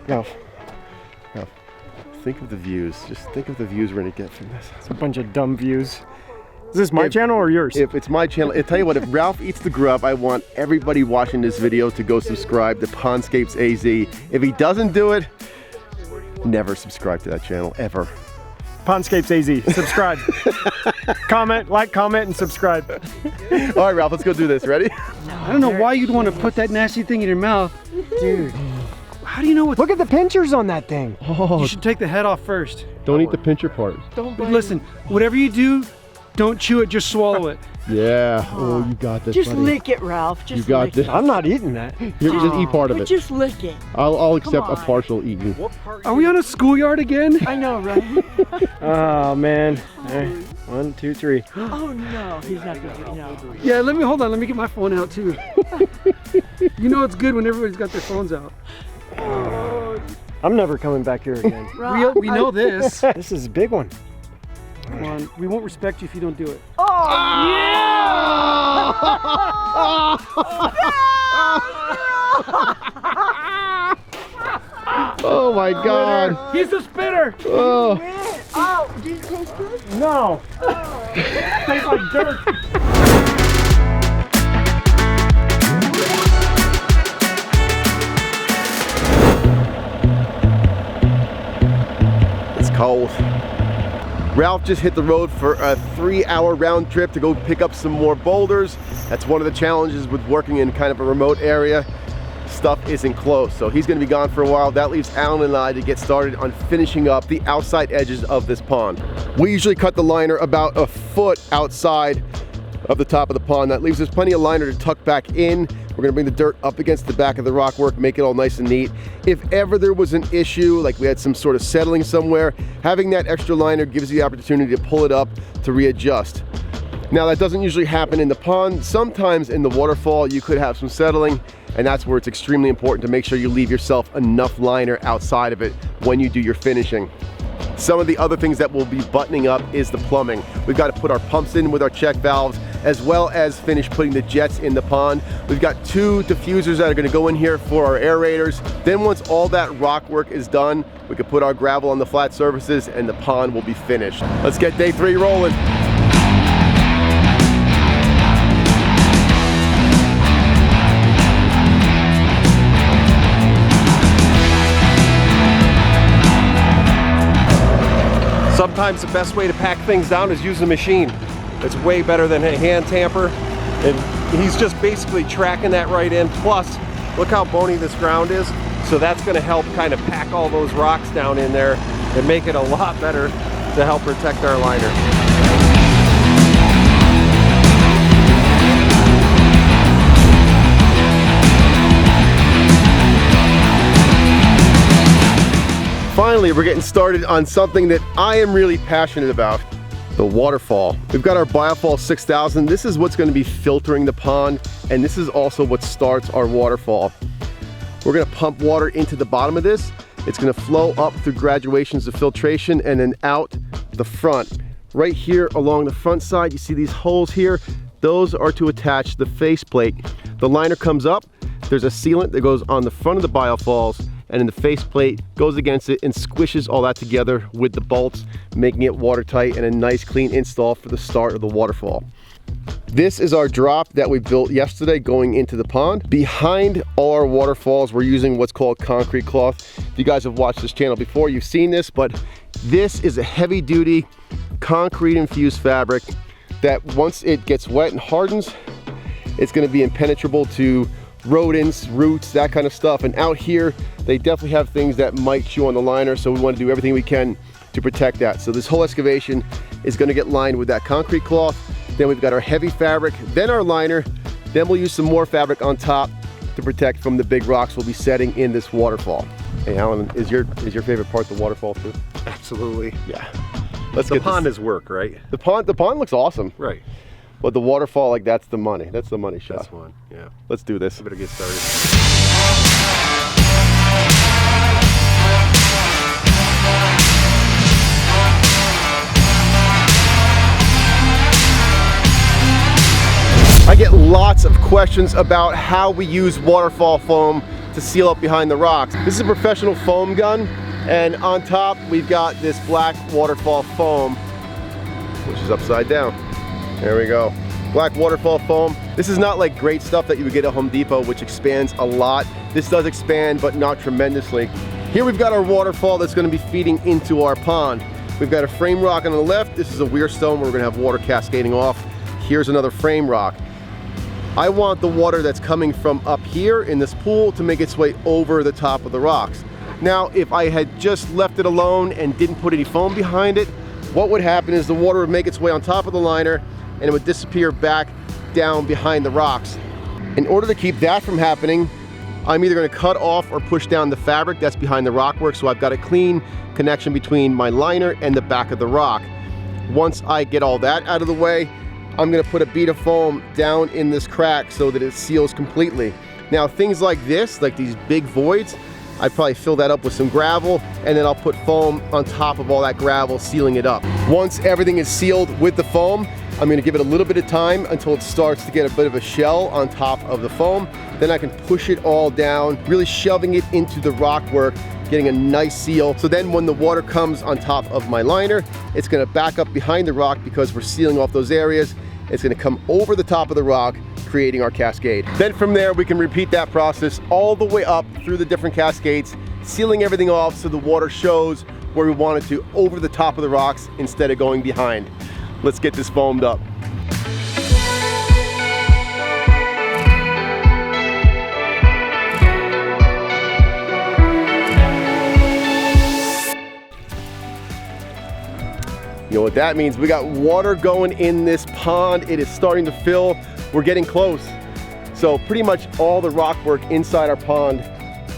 Ralph, think of the views. Just think of the views we're gonna get from this. It's a bunch of dumb views. Is this my channel or yours? If it's my channel, I tell you what, if Ralph eats the grub, I want everybody watching this video to go subscribe to Pondscapes AZ. If he doesn't do it, never subscribe to that channel, ever. Pondscapes AZ, subscribe. Comment, and subscribe. All right, Ralph, let's go do this. Ready? I don't know why you'd want to put that nasty thing in your mouth. Dude. How do you know what? Look at the pinchers on that thing. Oh. You should take the head off first. Don't eat the pincher part. Don't listen, whatever you do, don't chew it, just swallow it. Yeah. Oh, you got this, Just buddy. lick it, Ralph. Just you got lick this. it. I'm not eating that. Here, just eat part of But it. just lick it. I'll accept a partial eating. Are we on a schoolyard again? I know, right? Oh man. 1, 2, 3. Oh no, he's not gonna no. Yeah, hold on, let me get my phone out too. You know it's good when everybody's got their phones out. I'm never coming back here again. We know this. This is a big one. Come on, we won't respect you if you don't do it. Oh Oh my God. He's the spinner. Oh. Oh, did it taste good? No. Tastes like dirt. It's cold. Ralph just hit the road for a 3-hour round trip to go pick up some more boulders. That's one of the challenges with working in kind of a remote area. Stuff isn't close, so he's gonna be gone for a while. That leaves Alan and I to get started on finishing up the outside edges of this pond. We usually cut the liner about a foot outside of the top of the pond. That leaves us plenty of liner to tuck back in. We're gonna bring the dirt up against the back of the rock work, make it all nice and neat. If ever there was an issue, like we had some sort of settling somewhere, having that extra liner gives you the opportunity to pull it up to readjust. Now that doesn't usually happen in the pond. Sometimes in the waterfall you could have some settling, and that's where it's extremely important to make sure you leave yourself enough liner outside of it when you do your finishing. Some of the other things that we'll be buttoning up is the plumbing. We've got to put our pumps in with our check valves, as well as finish putting the jets in the pond. We've got 2 diffusers that are going to go in here for our aerators. Then once all that rock work is done, we can put our gravel on the flat surfaces and the pond will be finished. Let's get day 3 rolling. Sometimes the best way to pack things down is use a machine. It's way better than a hand tamper. And he's just basically tracking that right in. Plus, look how bony this ground is. So that's gonna help kind of pack all those rocks down in there and make it a lot better to help protect our liner. Finally, we're getting started on something that I am really passionate about, the waterfall. We've got our Biofall 6000. This is what's going to be filtering the pond, and this is also what starts our waterfall. We're going to pump water into the bottom of this. It's going to flow up through graduations of filtration and then out the front. Right here along the front side, you see these holes here? Those are to attach the faceplate. The liner comes up, there's a sealant that goes on the front of the biofalls, and then the faceplate goes against it and squishes all that together with the bolts, making it watertight and a nice clean install for the start of the waterfall. This is our drop that we built yesterday going into the pond. Behind all our waterfalls, we're using what's called concrete cloth. If you guys have watched this channel before, you've seen this, but this is a heavy duty concrete infused fabric that once it gets wet and hardens, it's gonna be impenetrable to rodents, roots, that kind of stuff. And out here, they definitely have things that might chew on the liner, so we want to do everything we can to protect that. So this whole excavation is going to get lined with that concrete cloth. Then we've got our heavy fabric, then our liner, then we'll use some more fabric on top to protect from the big rocks we'll be setting in this waterfall. Hey Alan, is your favorite part the waterfall too? Absolutely. Yeah. Let's the get pond this. is work, right? The pond looks awesome. Right. But the waterfall, like, that's the money. That's the money shot. That's one, yeah. Let's do this. I better get started. I get lots of questions about how we use waterfall foam to seal up behind the rocks. This is a professional foam gun, and on top we've got this black waterfall foam, which is upside down. There we go. Black waterfall foam. This is not like great stuff that you would get at Home Depot, which expands a lot. This does expand, but not tremendously. Here we've got our waterfall that's going to be feeding into our pond. We've got a frame rock on the left. This is a weir stone where we're going to have water cascading off. Here's another frame rock. I want the water that's coming from up here in this pool to make its way over the top of the rocks. Now, if I had just left it alone and didn't put any foam behind it, what would happen is the water would make its way on top of the liner and it would disappear back down behind the rocks. In order to keep that from happening, I'm either going to cut off or push down the fabric that's behind the rockwork, so I've got a clean connection between my liner and the back of the rock. Once I get all that out of the way, I'm going to put a bead of foam down in this crack so that it seals completely. Now, things like this, like these big voids, I probably fill that up with some gravel, and then I'll put foam on top of all that gravel, sealing it up. Once everything is sealed with the foam, I'm going to give it a little bit of time until it starts to get a bit of a shell on top of the foam. Then I can push it all down, really shoving it into the rockwork, getting a nice seal. So then when the water comes on top of my liner, it's going to back up behind the rock because we're sealing off those areas. It's going to come over the top of the rock, creating our cascade. Then from there, we can repeat that process all the way up through the different cascades, sealing everything off so the water shows where we want it to, over the top of the rocks instead of going behind. Let's get this foamed up. You know what that means? We got water going in this pond. It is starting to fill. We're getting close. So pretty much all the rock work inside our pond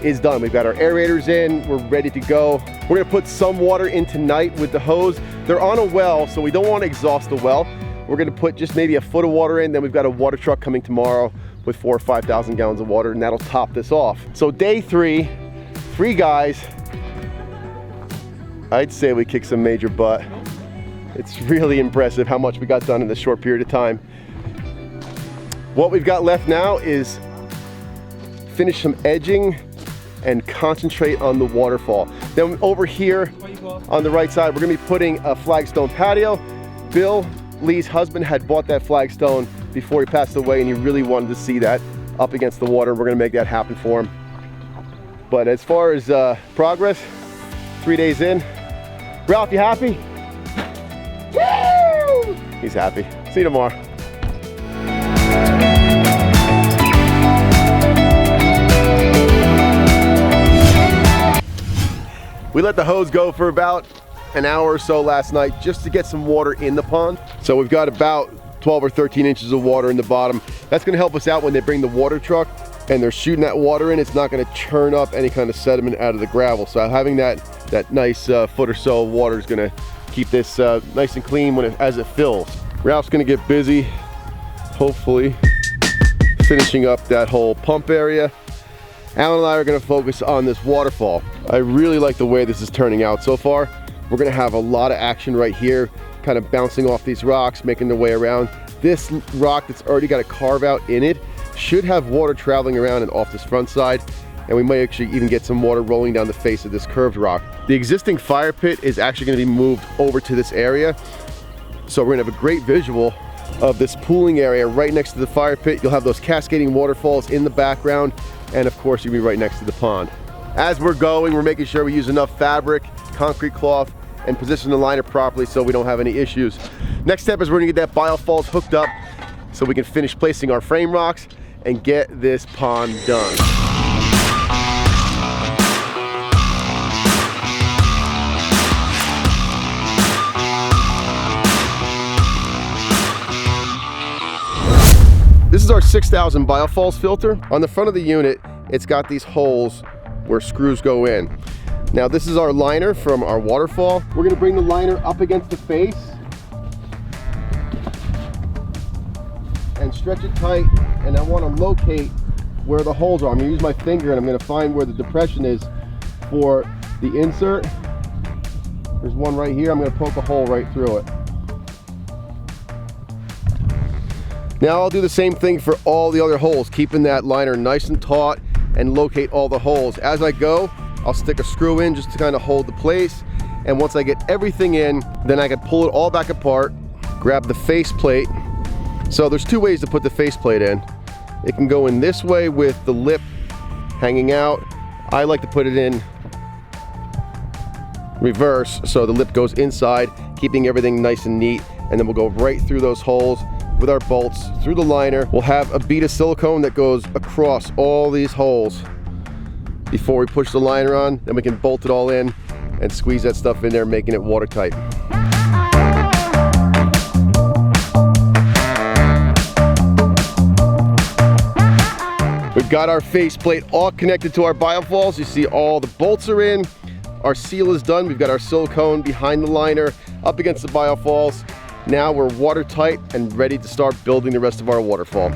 is done. We've got our aerators in, we're ready to go. We're gonna put some water in tonight with the hose. They're on a well, so we don't want to exhaust the well. We're gonna put just maybe a foot of water in, then we've got a water truck coming tomorrow with 4,000 or 5,000 gallons of water, and that'll top this off. So day 3, 3 guys. I'd say we kicked some major butt. It's really impressive how much we got done in this short period of time. What we've got left now is finish some edging and concentrate on the waterfall. Then over here on the right side, we're gonna be putting a flagstone patio. Bill, Lee's husband, had bought that flagstone before he passed away, and he really wanted to see that up against the water. We're gonna make that happen for him. But as far as progress, 3 days in. Ralph, you happy? Woo! He's happy. See you tomorrow. We let the hose go for about an hour or so last night just to get some water in the pond. So we've got about 12 or 13 inches of water in the bottom. That's gonna help us out when they bring the water truck and they're shooting that water in. It's not gonna churn up any kind of sediment out of the gravel. So having that nice foot or so of water is gonna keep this nice and clean as it fills. Ralph's gonna get busy, hopefully, finishing up that whole pump area. Alan and I are gonna focus on this waterfall. I really like the way this is turning out so far. We're gonna have a lot of action right here, kind of bouncing off these rocks, making their way around. This rock that's already got a carve out in it should have water traveling around and off this front side, and we might actually even get some water rolling down the face of this curved rock. The existing fire pit is actually gonna be moved over to this area, so we're gonna have a great visual of this pooling area right next to the fire pit. You'll have those cascading waterfalls in the background, and of course you'll be right next to the pond. As we're going, we're making sure we use enough fabric, concrete cloth, and position the liner properly so we don't have any issues. Next step is we're gonna get that biofalls hooked up so we can finish placing our frame rocks and get this pond done. This is our 6,000 biofalls filter. On the front of the unit, it's got these holes where screws go in. Now this is our liner from our waterfall. We're gonna bring the liner up against the face. and stretch it tight, and I want to locate where the holes are. I'm going to use my finger and I'm going to find where the depression is for the insert. There's one right here. I'm going to poke a hole right through it. Now I'll do the same thing for all the other holes, keeping that liner nice and taut and locate all the holes. As I go, I'll stick a screw in just to kind of hold the place. And once I get everything in, then I can pull it all back apart, grab the face plate. So there's two ways to put the face plate in. It can go in this way with the lip hanging out. I like to put it in reverse, so the lip goes inside, keeping everything nice and neat, and then we'll go right through those holes with our bolts through the liner. We'll have a bead of silicone that goes across all these holes before we push the liner on. Then we can bolt it all in and squeeze that stuff in there, making it watertight. We've got our faceplate all connected to our biofalls. You see all the bolts are in. Our seal is done. We've got our silicone behind the liner up against the biofalls. Now we're watertight and ready to start building the rest of our waterfall.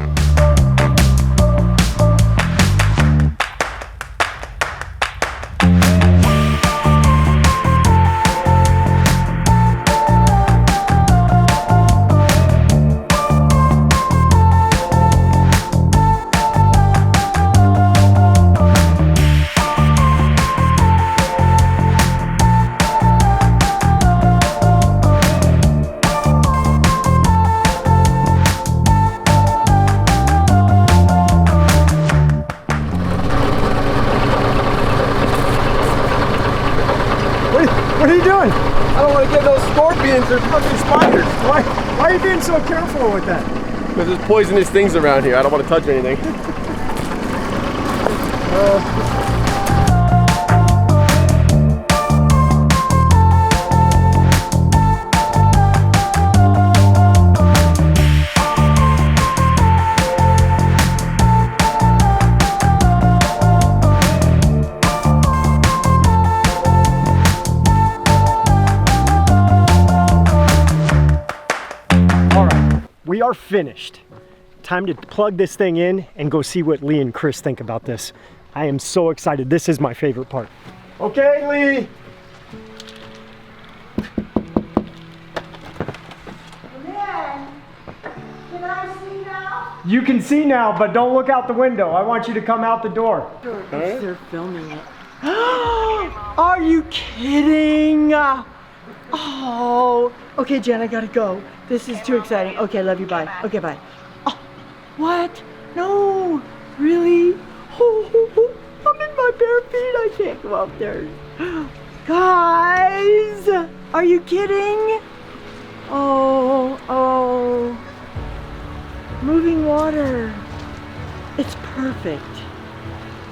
What are you doing? I don't want to get those scorpions. There's fucking spiders. Why are you being so careful with that? Because there's poisonous things around here. I don't want to touch anything. We are finished. Time to plug this thing in and go see what Lee and Chris think about this. I am so excited. This is my favorite part. Okay, Lee. Man, can I see now? You can see now, but don't look out the window. I want you to come out the door. They're filming it. Are you kidding? Oh, okay, Jen, I gotta go. This is too exciting. Okay, love you, bye. Okay, bye. Oh, what? No, really? Oh, I'm in my bare feet. I can't go up there. Guys, are you kidding? Oh, moving water. It's perfect.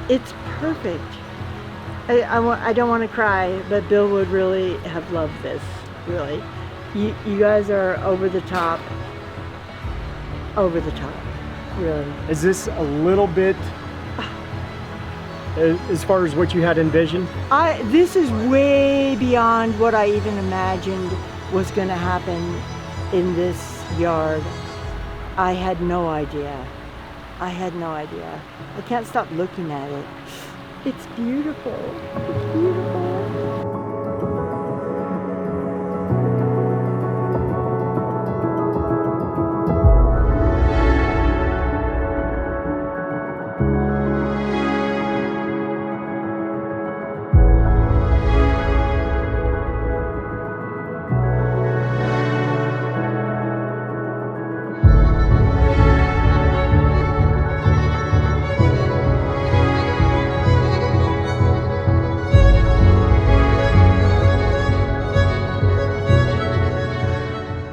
It's perfect. I don't want to cry, but Bill would really have loved this, really. You guys are over the top, really. Is this a little bit as far as what you had envisioned? This is way beyond what I even imagined was going to happen in this yard. I had no idea. I can't stop looking at it. It's beautiful. It's beautiful.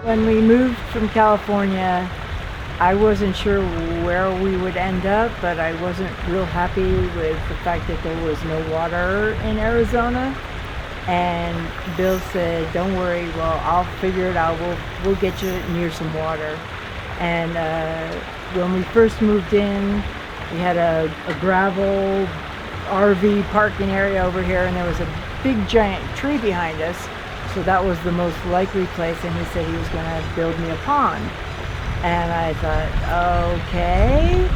When we moved from California, I wasn't sure where we would end up, but I wasn't real happy with the fact that there was no water in Arizona. And Bill said, don't worry, well, I'll figure it out. We'll get you near some water. And when we first moved in, we had a gravel RV parking area over here, and there was a big giant tree behind us. So that was the most likely place, and he said he was going to build me a pond. And I thought, okay.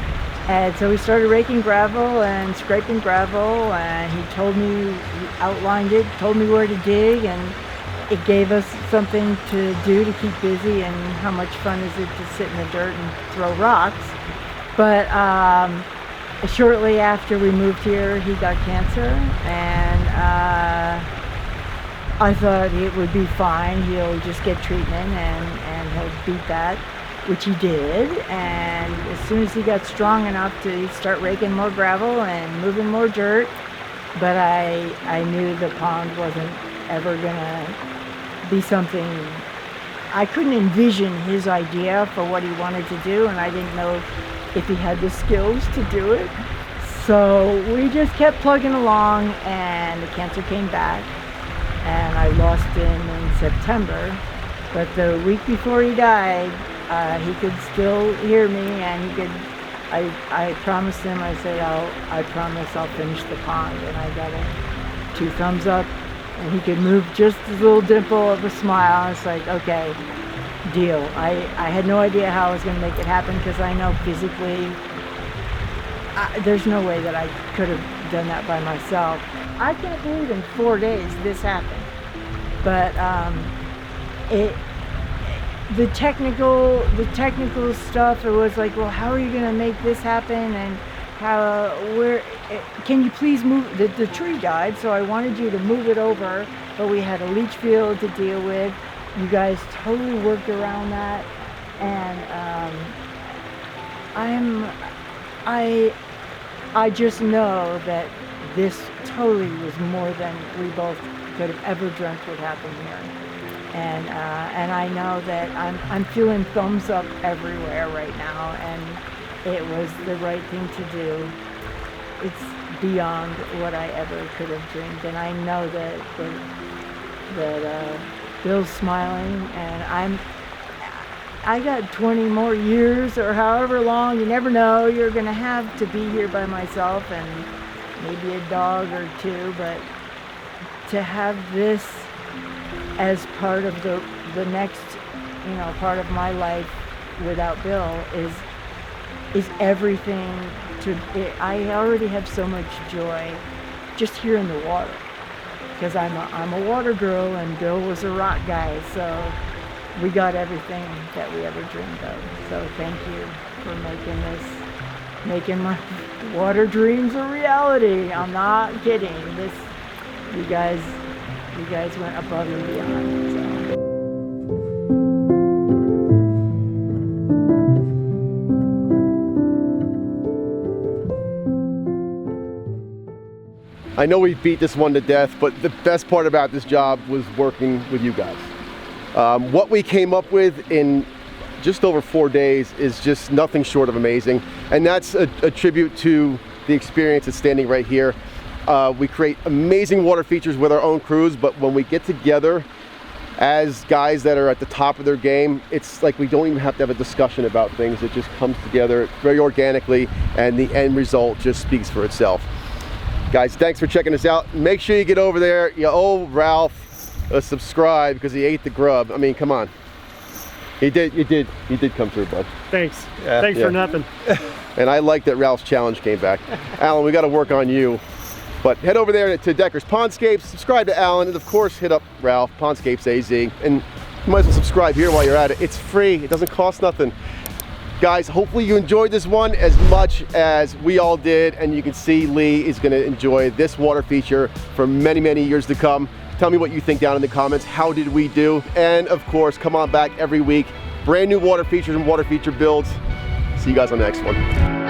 And so we started raking gravel and scraping gravel, and he told me, he outlined it, told me where to dig, and it gave us something to do to keep busy. And how much fun is it to sit in the dirt and throw rocks? But shortly after we moved here, he got cancer, and I thought it would be fine. He'll just get treatment and he'll beat that, which he did. And as soon as he got strong enough to start raking more gravel and moving more dirt, but I knew the pond wasn't ever gonna be something. I couldn't envision his idea for what he wanted to do, and I didn't know if he had the skills to do it. So we just kept plugging along, and the cancer came back, and I lost him in September. But the week before he died, he could still hear me, and he could. I promised him. I said, I promise I'll finish the pond, and I got a 2 thumbs up, and he could move just a little dimple of a smile. It's like, okay, deal. I had no idea how I was going to make it happen, because I know physically there's no way that I could have done that by myself. I can't believe in 4 days this happened. But the technical stuff, it was like, well, how are you going to make this happen? And can you please move? The tree died, so I wanted you to move it over, but we had a leach field to deal with. You guys totally worked around that, and I just know that this totally was more than we both could have ever dreamt would happen here. And I know that I'm feeling thumbs up everywhere right now, and it was the right thing to do. It's beyond what I ever could have dreamed, and I know that Bill's smiling, and I got 20 more years or however long. You never know. You're gonna have to be here by myself, and maybe a dog or 2, but to have this as part of the next, part of my life without Bill is everything. I already have so much joy just here in the water, because I'm a water girl, and Bill was a rock guy, so we got everything that we ever dreamed of. So thank you for making my water dreams a reality. I'm not kidding. You guys went above and beyond. So. I know we beat this one to death, but the best part about this job was working with you guys. What we came up with in just over 4 days is just nothing short of amazing, and that's a tribute to the experience that's standing right here. We create amazing water features with our own crews, but when we get together as guys that are at the top of their game, it's like we don't even have to have a discussion about things. It just comes together very organically, and the end result just speaks for itself. Guys, thanks for checking us out. Make sure you get over there. You owe Ralph a subscribe, because he ate the grub. I mean, come on. You did come through, bud. Thanks. Thanks for nothing. And I like that Ralph's challenge came back. Alan, we got to work on you. But head over there to Decker's Pondscapes, subscribe to Alan, and of course hit up Ralph, Pondscapes AZ. And you might as well subscribe here while you're at it. It's free, it doesn't cost nothing. Guys, hopefully you enjoyed this one as much as we all did, and you can see Lee is gonna enjoy this water feature for many, many years to come. Tell me what you think down in the comments. How did we do? And of course, come on back every week. Brand new water features and water feature builds. See you guys on the next one.